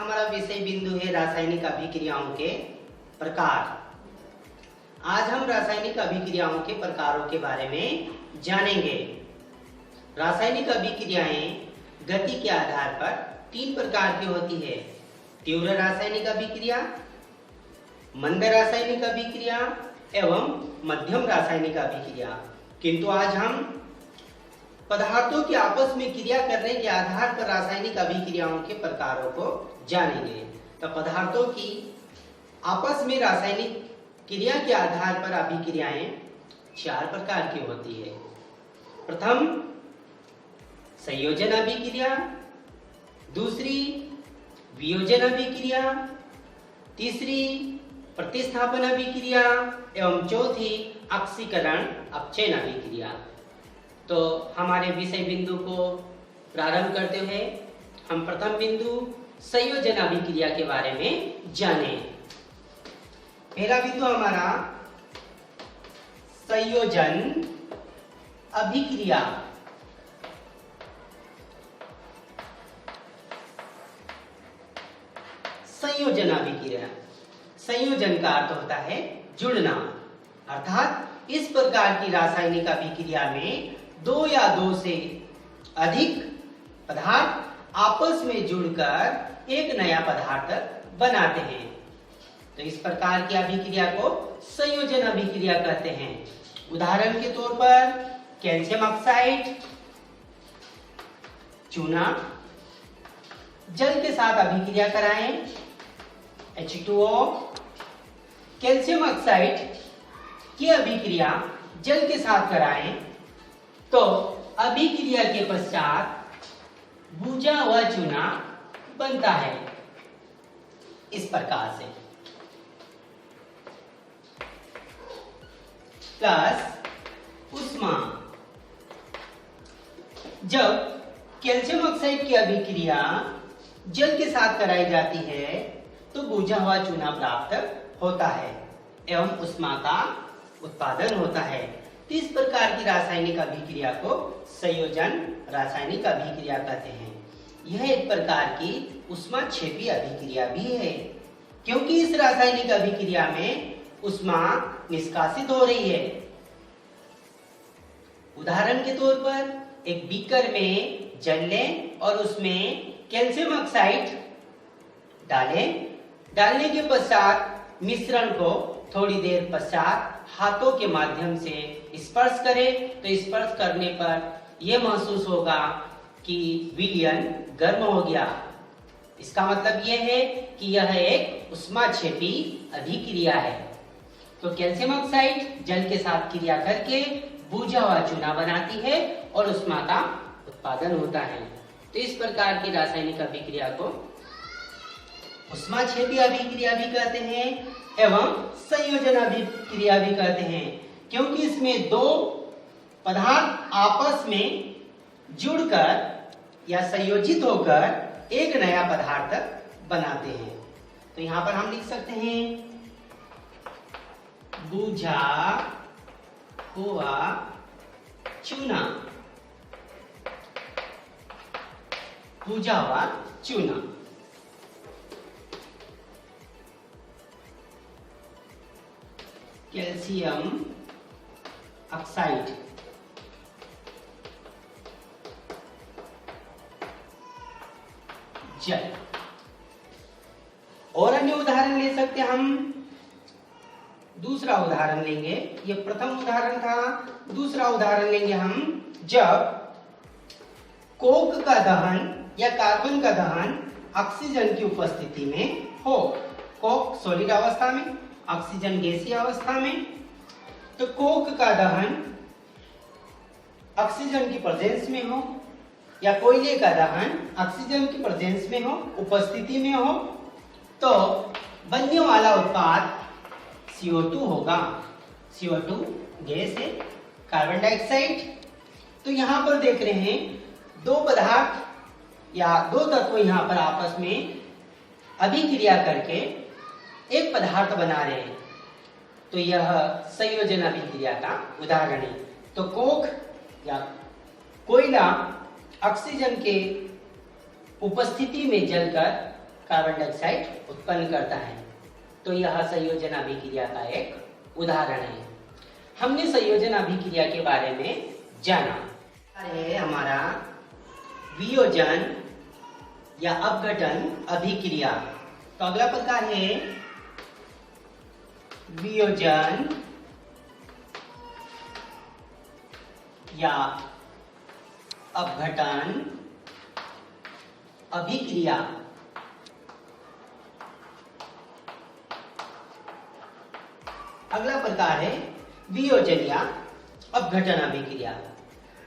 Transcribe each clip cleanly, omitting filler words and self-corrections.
हमारा विषय बिंदु है रासायनिक अभिक्रियाओं के प्रकार। आज हम रासायनिक अभिक्रियाओं के प्रकारों के बारे में जानेंगे। रासायनिक अभिक्रियाएं गति के आधार पर 3 प्रकार की होती है। तीव्र रासायनिक अभिक्रिया, मंद रासायनिक अभिक्रिया एवं मध्यम रासायनिक अभिक्रिया। किंतु आज हम पदार्थों के आपस में क्रिया करने के आधार पर रासायनिक अभिक्रियाओं के प्रकारों को जानेंगे। तो पदार्थों की आपस में रासायनिक क्रिया के आधार पर अभिक्रियाएं 4 प्रकार की होती है। प्रथम संयोजन अभिक्रिया, दूसरी वियोजन अभिक्रिया, तीसरी प्रतिस्थापन अभिक्रिया एवं चौथी ऑक्सीकरण अपचयन अभिक्रिया। तो हमारे विषय बिंदु को प्रारंभ करते हुए हम प्रथम बिंदु संयोजन अभिक्रिया के बारे में जाने। पहला बिंदु हमारा संयोजन अभिक्रिया। संयोजन अभिक्रिया, संयोजन का अर्थ होता है जुड़ना, अर्थात इस प्रकार की रासायनिक अभिक्रिया में 2 या 2 से अधिक पदार्थ आपस में जुड़कर एक नया पदार्थ बनाते हैं। तो इस प्रकार की अभिक्रिया को संयोजन अभिक्रिया कहते हैं। उदाहरण के तौर पर कैल्शियम ऑक्साइड, चूना जल के साथ अभिक्रिया कराएं, H2O, कैल्शियम ऑक्साइड की अभिक्रिया जल के साथ कराएं तो अभिक्रिया के पश्चात बुझा हुआ चूना बनता है इस प्रकार से। प्लस उष्मा, जब कैल्शियम ऑक्साइड की अभिक्रिया जल के साथ कराई जाती है तो बुझा हुआ चूना प्राप्त होता है एवं उष्मा का उत्पादन होता है। तो इस प्रकार की रासायनिक अभिक्रिया को संयोजन रासायनिक अभिक्रिया कहते हैं। यह एक प्रकार की ऊष्माक्षेपी अभिक्रिया भी है, क्योंकि इस रासायनिक अभिक्रिया में ऊष्मा निष्कासित हो रही है। उदाहरण के तौर पर एक बीकर में जल लें और उसमें कैल्शियम ऑक्साइड डालने के पश्चात मिश्रण को थोड़ी देर पश्चात हाथों के माध्यम से स्पर्श करें तो स्पर्श करने पर यह महसूस होगा कि विलयन गर्म हो गया। इसका मतलब यह है कि यह एक ऊष्माक्षेपी अभिक्रिया है। तो कैल्शियम ऑक्साइड जल के साथ क्रिया करके बुझा हुआ चूना बनाती है और उष्मा का उत्पादन होता है। तो इस प्रकार की रासायनिक अभिक्रिया को ऊष्माक्षेपी अभिक्रिया भी कहते हैं एवं संयोजन अभिक्रिया भी कहते हैं, क्योंकि इसमें 2 पदार्थ आपस में जुड़कर या संयोजित होकर एक नया पदार्थ बनाते हैं। तो यहां पर हम लिख सकते हैं बुझा हुआ चूना, बुझा हुआ चूना। कैल्शियम ऑक्साइड, जल। और अन्य उदाहरण ले सकते हैं हम। दूसरा उदाहरण लेंगे, ये प्रथम उदाहरण था। दूसरा उदाहरण लेंगे हम, जब कोक का दहन या कार्बन का दहन ऑक्सीजन की उपस्थिति में हो। कोक सॉलिड अवस्था में, ऑक्सीजन गैसीय अवस्था में। तो कोक का दहन ऑक्सीजन की प्रेजेंस में हो या कोयले का दहन ऑक्सीजन की प्रेजेंस में हो, उपस्थिति में हो, तो बनने वाला उत्पाद CO2 होगा। CO2 गैस है, कार्बन डाइऑक्साइड। तो यहां पर देख रहे हैं 2 पदार्थ या 2 तत्व यहां पर आपस में अभिक्रिया करके एक पदार्थ बना रहे हैं। तो यह संयोजन अभिक्रिया का उदाहरण है। तो कोक या कोयला ऑक्सीजन के उपस्थिति में जलकर कार्बन डाइऑक्साइड उत्पन्न करता है। तो यह संयोजन अभिक्रिया का एक उदाहरण है। हमने संयोजन अभिक्रिया के बारे में जाना। है हमारा वियोजन या अपघटन अभिक्रिया। तो अगला प्रकार है वियोजन या अपघटन अभिक्रिया। अगला प्रकार है वियोजन या अपघटन अभिक्रिया।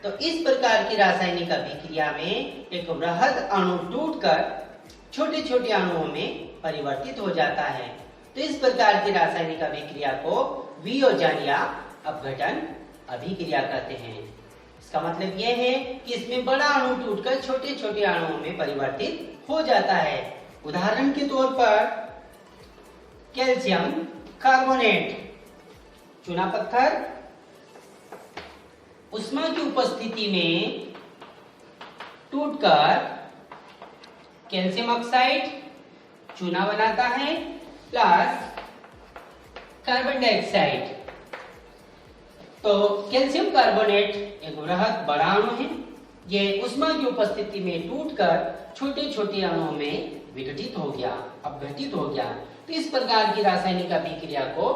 तो इस प्रकार की रासायनिक अभिक्रिया में एक बृहद अणु टूटकर छोटे छोटे अणुओं में परिवर्तित हो जाता है। तो इस प्रकार की रासायनिक अभिक्रिया को वियोजन या अपघटन अभिक्रिया कहते हैं। इसका मतलब यह है कि इसमें बड़ा अणु टूटकर छोटे छोटे अणुओं में परिवर्तित हो जाता है। उदाहरण के तौर पर कैल्शियम कार्बोनेट, चूना पत्थर उष्मा की उपस्थिति में टूटकर कैल्शियम ऑक्साइड चूना बनाता है प्लस कार्बन डाइऑक्साइड। तो कैल्शियम कार्बोनेट एक बृहद बड़ा अणु है। ये उष्मा की उपस्थिति में टूटकर छोटे छोटे अणुओं में विघटित हो गया, अपघटित हो गया। तो इस प्रकार की रासायनिक अभिक्रिया को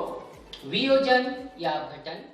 वियोजन या अपघटन